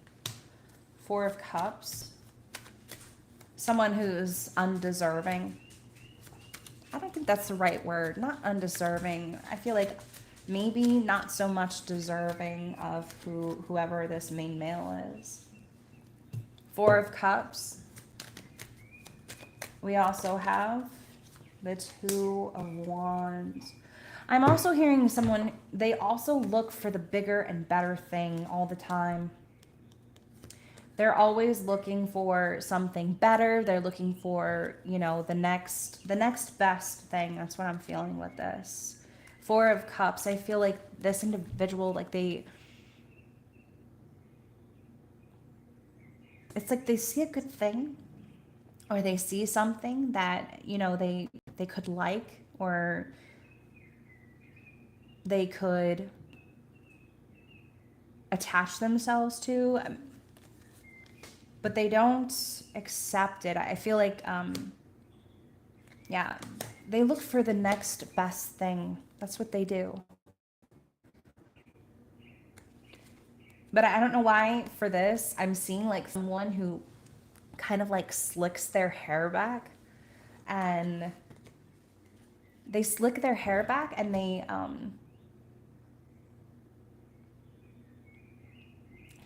Four of Cups. Someone who's undeserving. I don't think that's the right word. Not undeserving. I feel like maybe not so much deserving of whoever this main male is. Four of Cups. We also have the Two of Wands. I'm also hearing someone, they also look for the bigger and better thing all the time. They're always looking for something better. They're looking for, the next best thing. That's what I'm feeling with this. Four of Cups. I feel like this individual, like it's like they see a good thing, or they see something that, you know, they could like, or they could attach themselves to, but they don't accept it. I feel like, yeah, they look for the next best thing. That's what they do. But I don't know why for this, I'm seeing like someone who kind of like slicks their hair back, and they slick their hair back, and they, I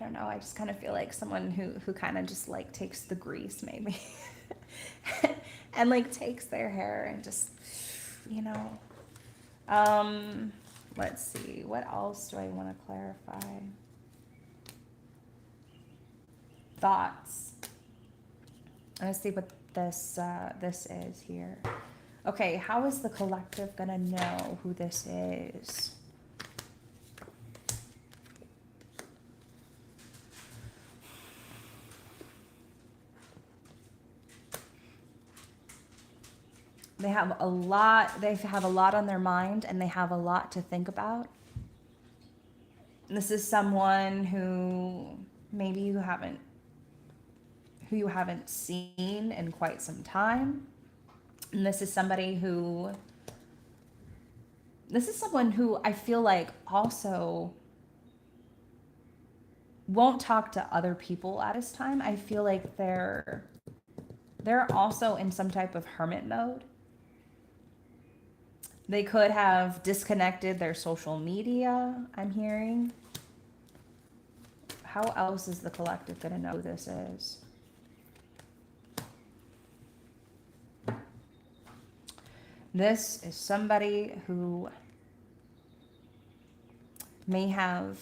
don't know, I just kind of feel like someone who kind of just like takes the grease maybe and like takes their hair and just, you know. Let's see, what else do I want to clarify? Thoughts. Let's see what this is here. Okay, how is the collective gonna know who this is? They have a lot, they have a lot on their mind, and they have a lot to think about. And this is someone who maybe you haven't seen in quite some time. And this is someone who I feel like also won't talk to other people at this time. I feel like they're also in some type of hermit mode. They could have disconnected their social media, I'm hearing. How else is the collective going to know who this is? This is somebody who may have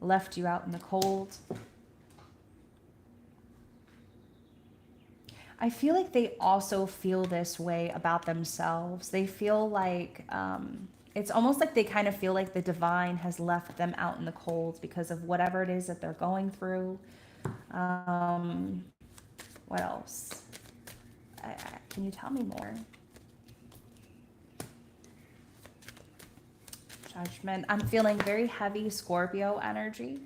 left you out in the cold. I feel like they also feel this way about themselves. They feel like, it's almost like they kind of feel like the divine has left them out in the cold because of whatever it is that they're going through. What else? Can you tell me more? Judgment. I'm feeling very heavy Scorpio energy.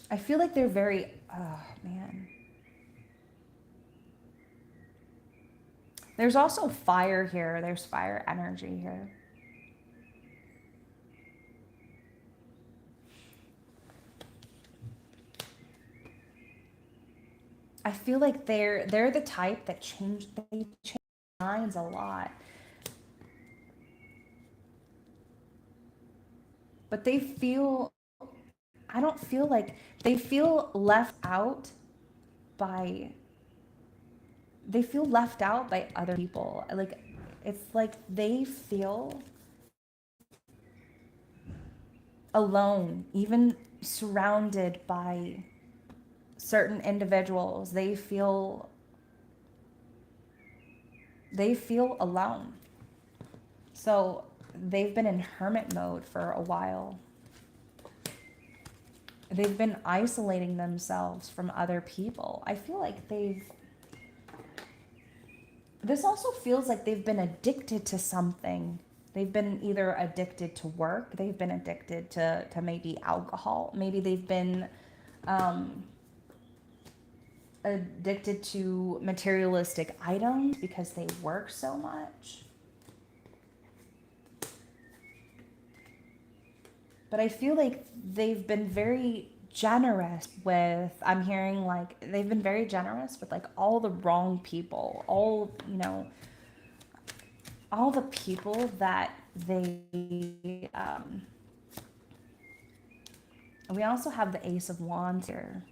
I feel like they're very, oh man. There's also fire here. There's fire energy here. I feel like they're the type that change minds a lot. But they feel, I don't feel like they feel left out by, they feel left out by other people. Like, it's like they feel alone, even surrounded by certain individuals. They feel alone. So they've been in hermit mode for a while. They've been isolating themselves from other people. I feel like this also feels like they've been addicted to something. They've been either addicted to work, they've been addicted to maybe alcohol, maybe they've been addicted to materialistic items because they work so much. But I feel like they've been very generous with, I'm hearing like they've been very generous with like all the wrong people, all, you know, all the people that they, we also have the Ace of Wands here.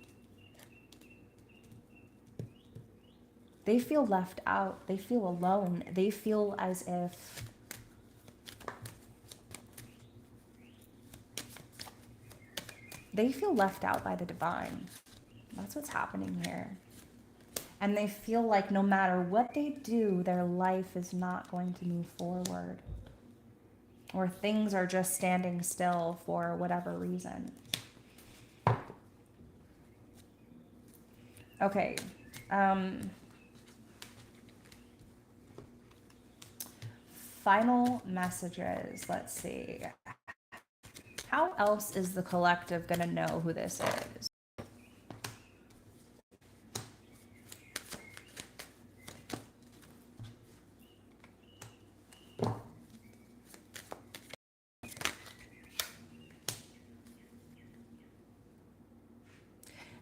They feel left out. They feel alone. They feel as if they feel left out by the divine. That's what's happening here. And they feel like no matter what they do, their life is not going to move forward. Or things are just standing still for whatever reason. Okay. Final messages. Let's see. How else is the collective going to know who this is?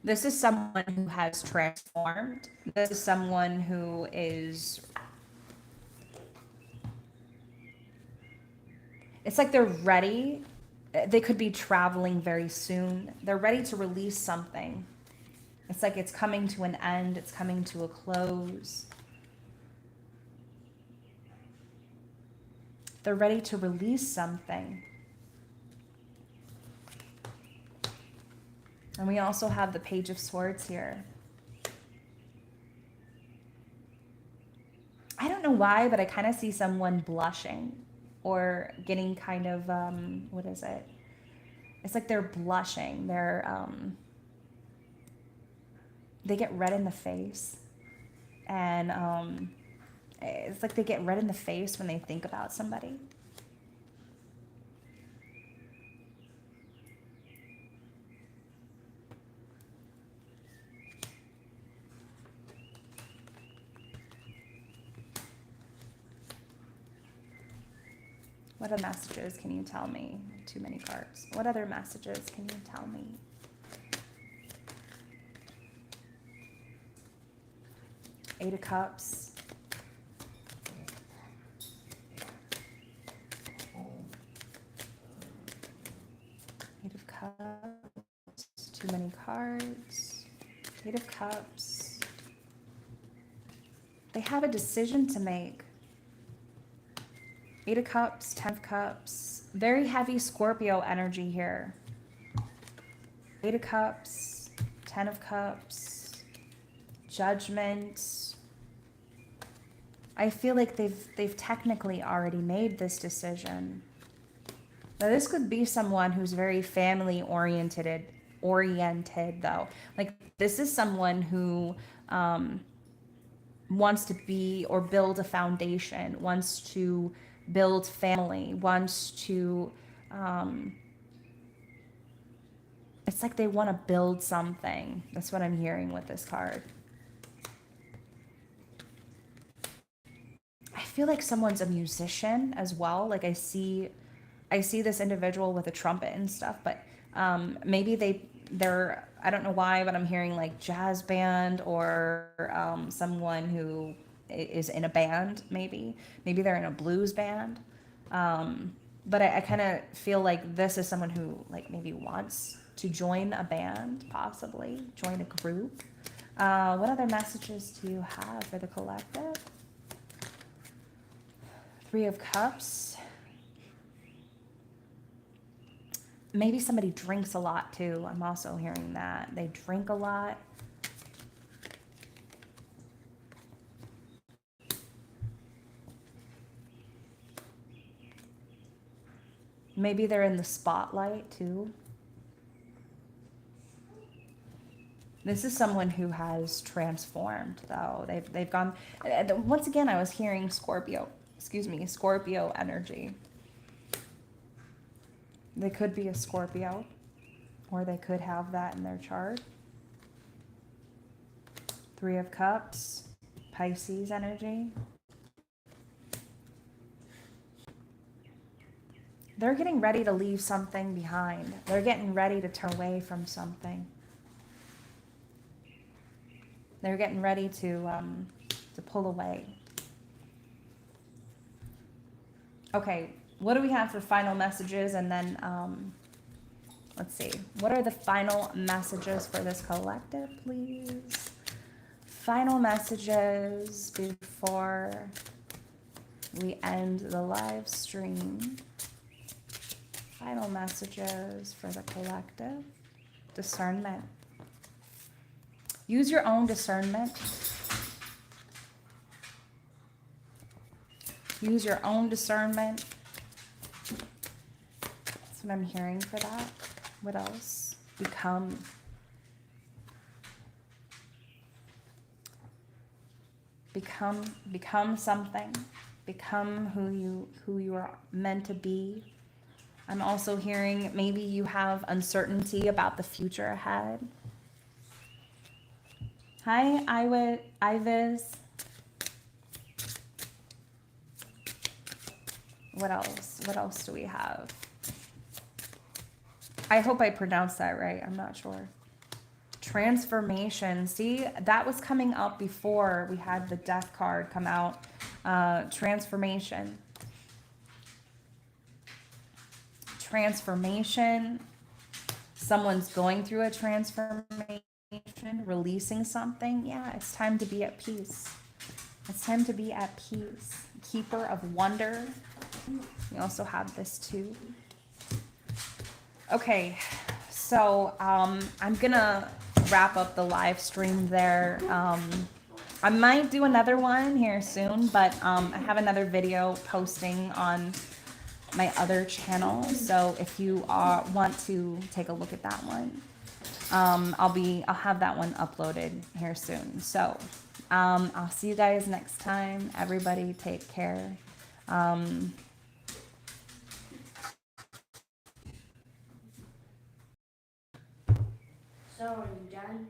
This is someone who has transformed. This is someone who is, it's like they're ready. They could be traveling very soon. They're ready to release something. It's like it's coming to an end. It's coming to a close. They're ready to release something. And we also have the Page of Swords here. I don't know why, but I kind of see someone blushing or getting kind of, what is it? It's like they're blushing. They get red in the face. And it's like they get red in the face when they think about somebody. What other messages can you tell me? Too many cards. What other messages can you tell me? Eight of Cups. Eight of Cups. Too many cards. Eight of Cups. They have a decision to make. Eight of Cups, 10 of Cups. Very heavy Scorpio energy here. Eight of Cups, 10 of Cups, Judgment. I feel like they've technically already made this decision. Now this could be someone who's very family oriented though. Like this is someone who wants to be or build a foundation, wants to build family, wants to, it's like they want to build something. That's what I'm hearing with this card. I feel like someone's a musician as well. Like I see this individual with a trumpet and stuff, but maybe they're, I don't know why, but I'm hearing like jazz band or someone who is in a band, maybe they're in a blues band. But I kind of feel like this is someone who like maybe wants to join a band, possibly join a group. What other messages do you have for the collective? Three of Cups. Maybe somebody drinks a lot too. I'm also hearing that. They drink a lot. Maybe they're in the spotlight too. This is someone who has transformed though. They've gone, once again, I was hearing Scorpio energy. They could be a Scorpio, or they could have that in their chart. Three of Cups, Pisces energy. They're getting ready to leave something behind. They're getting ready to turn away from something. They're getting ready to pull away. Okay, what do we have for final messages? And then, let's see. What are the final messages for this collective, please? Final messages before we end the live stream. Final messages for the collective. Discernment. Use your own discernment. Use your own discernment. That's what I'm hearing for that. What else? Become. Become something. Become who you are meant to be. I'm also hearing maybe you have uncertainty about the future ahead. Hi, Ivis. What else? What else do we have? I hope I pronounced that right. I'm not sure. Transformation. See, that was coming up before we had the death card come out. Transformation. Transformation. Someone's going through a transformation, releasing something. Yeah, it's time to be at peace. It's time to be at peace. Keeper of wonder. We also have this too. Okay, so I'm gonna wrap up the live stream there. I might do another one here soon, but I have another video posting on my other channel. So if you want to take a look at that one, I'll have that one uploaded here soon. So I'll see you guys next time. Everybody take care. So are you done?